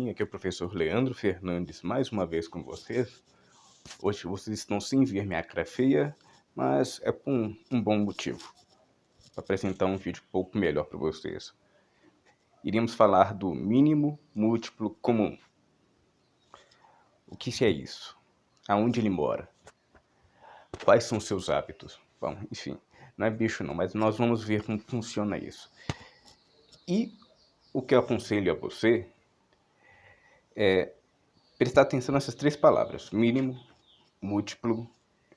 bem? Aqui é o professor Leandro Fernandes, mais uma vez com vocês. Hoje vocês estão sem ver minha cara feia, mas é por um bom motivo, para apresentar um vídeo um pouco melhor para vocês. Iremos falar do mínimo múltiplo comum. O que é isso? Aonde ele mora? Quais são seus hábitos? Bom, enfim, não é bicho não, mas nós vamos ver como funciona isso. E o que eu aconselho a você é prestar atenção nessas três palavras: mínimo, múltiplo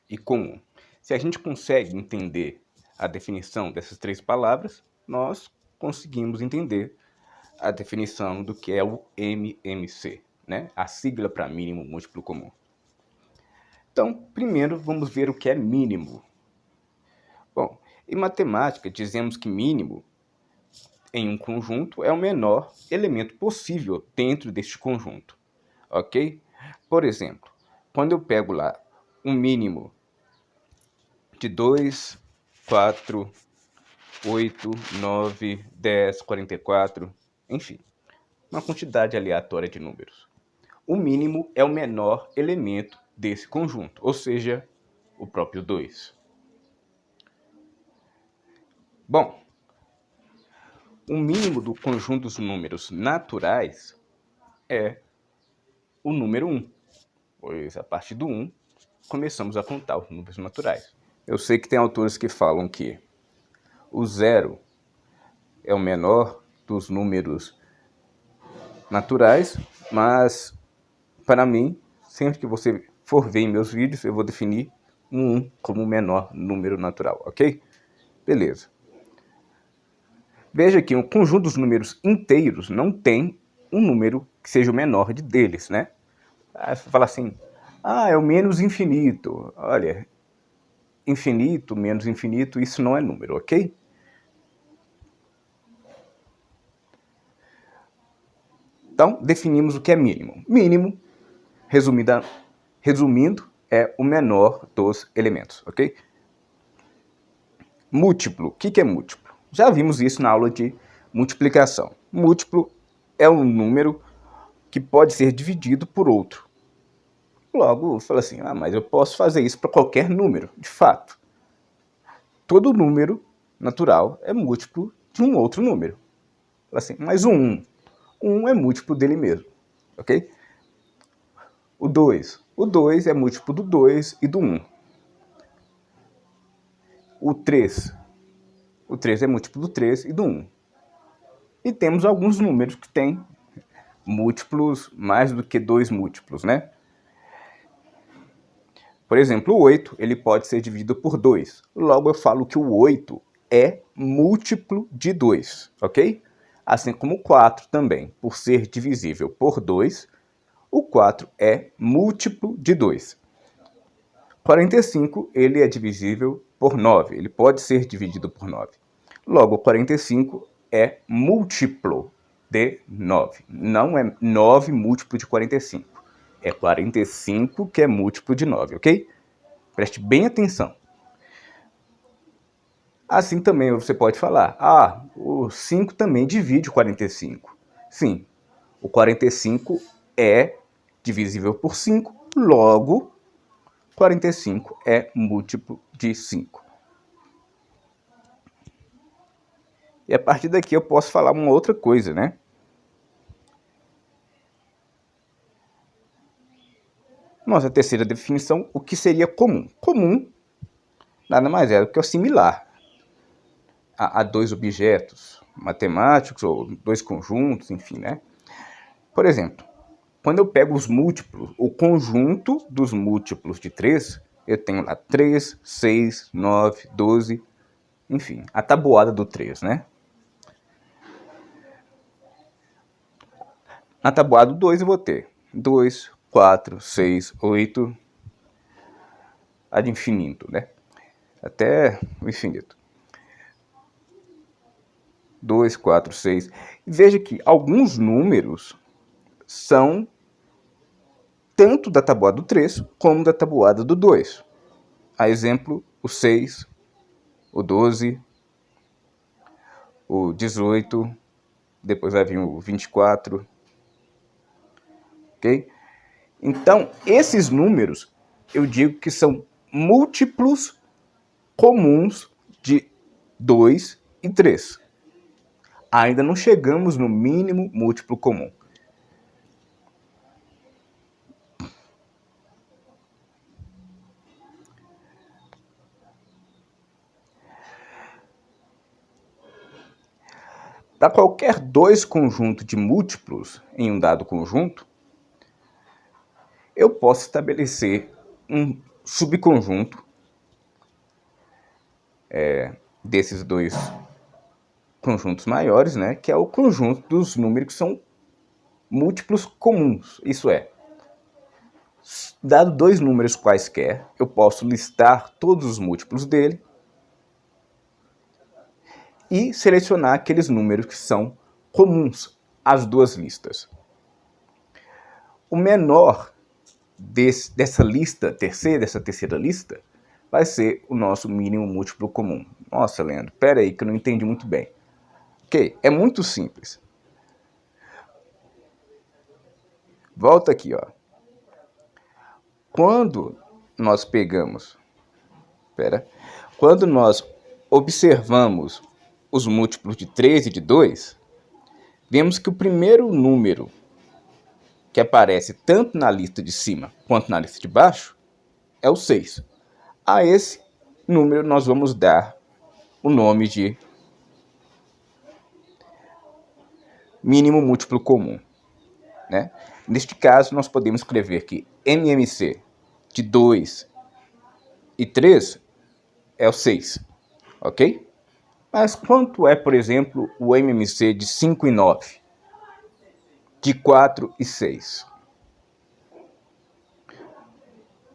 e comum. Se a gente consegue entender a definição dessas três palavras, nós conseguimos entender a definição do que é o MMC, né? A sigla para mínimo, múltiplo, comum. Então, primeiro vamos ver o que é mínimo. Bom, em matemática dizemos que mínimo em um conjunto é o menor elemento possível dentro deste conjunto, ok? Por exemplo, quando eu pego lá um mínimo de 2, 4, 8, 9, 10, 44, enfim, uma quantidade aleatória de números. O mínimo é o menor elemento desse conjunto, ou seja, o próprio 2. Bom, o mínimo do conjunto dos números naturais é o número 1, pois a partir do 1 começamos a contar os números naturais. Eu sei que tem autores que falam que o 0 é o menor dos números naturais, mas para mim, sempre que você for ver em meus vídeos, eu vou definir um 1 como o menor número natural, ok? Beleza. Veja que o conjunto dos números inteiros não tem um número que seja o menor deles, né? Você fala assim, é o menos infinito. Olha, infinito, menos infinito, isso não é número, ok? Então, definimos o que é mínimo. Mínimo, resumindo, é o menor dos elementos, ok? Múltiplo. O que é múltiplo? Já vimos isso na aula de multiplicação. Múltiplo é um número que pode ser dividido por outro. Logo, fala assim, mas eu posso fazer isso para qualquer número. De fato, todo número natural é múltiplo de um outro número. Fala assim, mas o 1. O 1 é múltiplo dele mesmo, ok? O 2. O 2 é múltiplo do 2 e do 1. O 3. O 3 é múltiplo do 3 e do 1. E temos alguns números que têm múltiplos mais do que 2 múltiplos, né? Por exemplo, o 8 ele pode ser dividido por 2. Logo, eu falo que o 8 é múltiplo de 2, ok? Assim como o 4 também, por ser divisível por 2, o 4 é múltiplo de 2. 45 ele é divisível por 9, ele pode ser dividido por 9. Logo, 45 é múltiplo de 9. Não é 9 múltiplo de 45. É 45 que é múltiplo de 9, ok? Preste bem atenção. Assim também você pode falar, o 5 também divide o 45. Sim, o 45 é divisível por 5, logo 45 é múltiplo de 5. E a partir daqui eu posso falar uma outra coisa, né? Nossa terceira definição, o que seria comum? Comum nada mais é do que o similar a dois objetos matemáticos ou dois conjuntos, enfim, né? Por exemplo, quando eu pego os múltiplos, o conjunto dos múltiplos de 3, eu tenho lá 3, 6, 9, 12, enfim, a tabuada do 3, né? Na tabuada do 2 eu vou ter 2, 4, 6, 8, ad infinito, né? Até o infinito. 2, 4, 6. Veja que alguns números são tanto da tabuada do 3 como da tabuada do 2. A exemplo, o 6, o 12, o 18, depois vai vir o 24. ok? Então, esses números, eu digo que são múltiplos comuns de 2 e 3. Ainda não chegamos no mínimo múltiplo comum. Para qualquer dois conjuntos de múltiplos em um dado conjunto, eu posso estabelecer um subconjunto desses dois conjuntos maiores, né, que é o conjunto dos números que são múltiplos comuns. Isso é, dado dois números quaisquer, eu posso listar todos os múltiplos dele e selecionar aqueles números que são comuns às duas listas. O menor dessa terceira lista, vai ser o nosso mínimo múltiplo comum. Nossa, Leandro, pera aí que eu não entendi muito bem. Ok, é muito simples. Volta aqui, ó. Quando nós observamos os múltiplos de 3 e de 2, vemos que o primeiro número que aparece tanto na lista de cima quanto na lista de baixo é o 6. A esse número nós vamos dar o nome de mínimo múltiplo comum, né? Neste caso, nós podemos escrever que MMC de 2 e 3 é o 6, ok? Mas quanto é, por exemplo, o MMC de 5 e 9? De 4 e 6?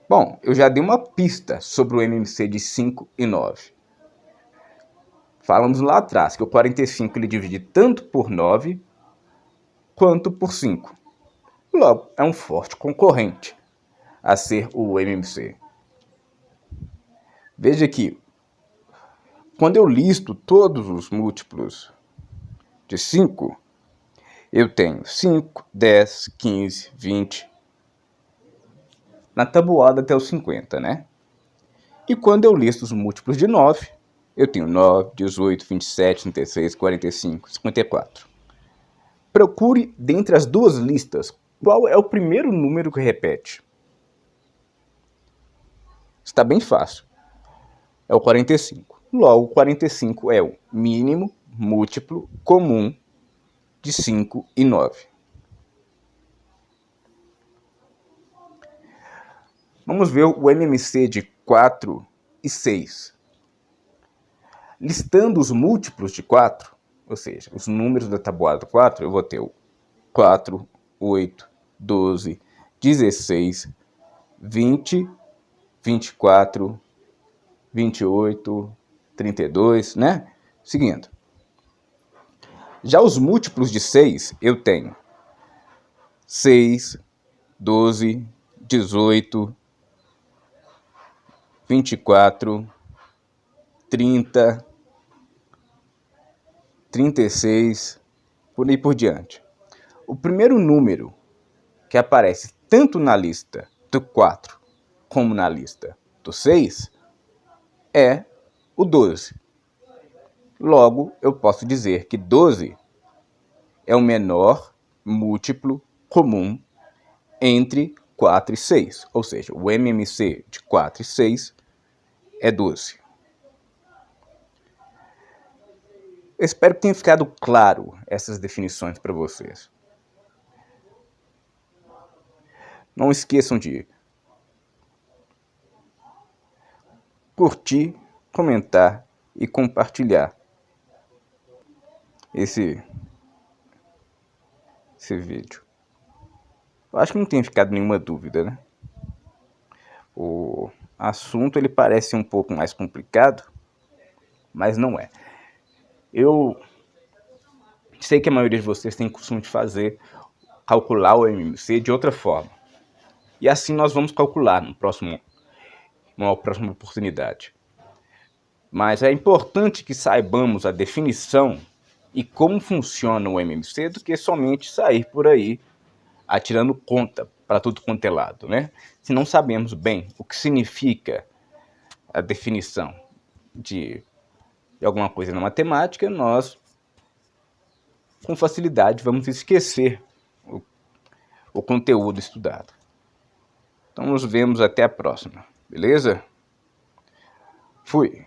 Bom, eu já dei uma pista sobre o MMC de 5 e 9. Falamos lá atrás que o 45 ele divide tanto por 9 quanto por 5. Logo, é um forte concorrente a ser o MMC. Veja que, quando eu listo todos os múltiplos de 5, eu tenho 5, 10, 15, 20, na tabuada até os 50, né? E quando eu listo os múltiplos de 9, eu tenho 9, 18, 27, 36, 45, 54. Procure, dentre as duas listas, qual é o primeiro número que repete. Está bem fácil. É o 45. Logo, 45 é o mínimo múltiplo comum de 5 e 9. Vamos ver o MMC de 4 e 6. Listando os múltiplos de 4, ou seja, os números da tabuada 4, eu vou ter o 4, 8, 12, 16, 20, 24, 28, 32, né? Seguindo. Já os múltiplos de 6, eu tenho 6, 12, 18, 24, 30, 36, por aí por diante. O primeiro número que aparece tanto na lista do 4 como na lista do 6 é o 12. Logo, eu posso dizer que 12 é o menor múltiplo comum entre 4 e 6. Ou seja, o MMC de 4 e 6 é 12. Eu espero que tenha ficado claro essas definições para vocês. Não esqueçam de curtir, comentar e compartilhar esse vídeo. Eu acho que não tem ficado nenhuma dúvida, né? O assunto ele parece um pouco mais complicado, mas não é. Eu sei que a maioria de vocês tem costume de calcular o MMC de outra forma. E assim nós vamos calcular numa próxima oportunidade. Mas é importante que saibamos a definição e como funciona o MMC do que somente sair por aí atirando conta para tudo quanto é lado, né? Se não sabemos bem o que significa a definição de alguma coisa na matemática, nós com facilidade vamos esquecer o conteúdo estudado. Então nos vemos até a próxima, beleza? Fui!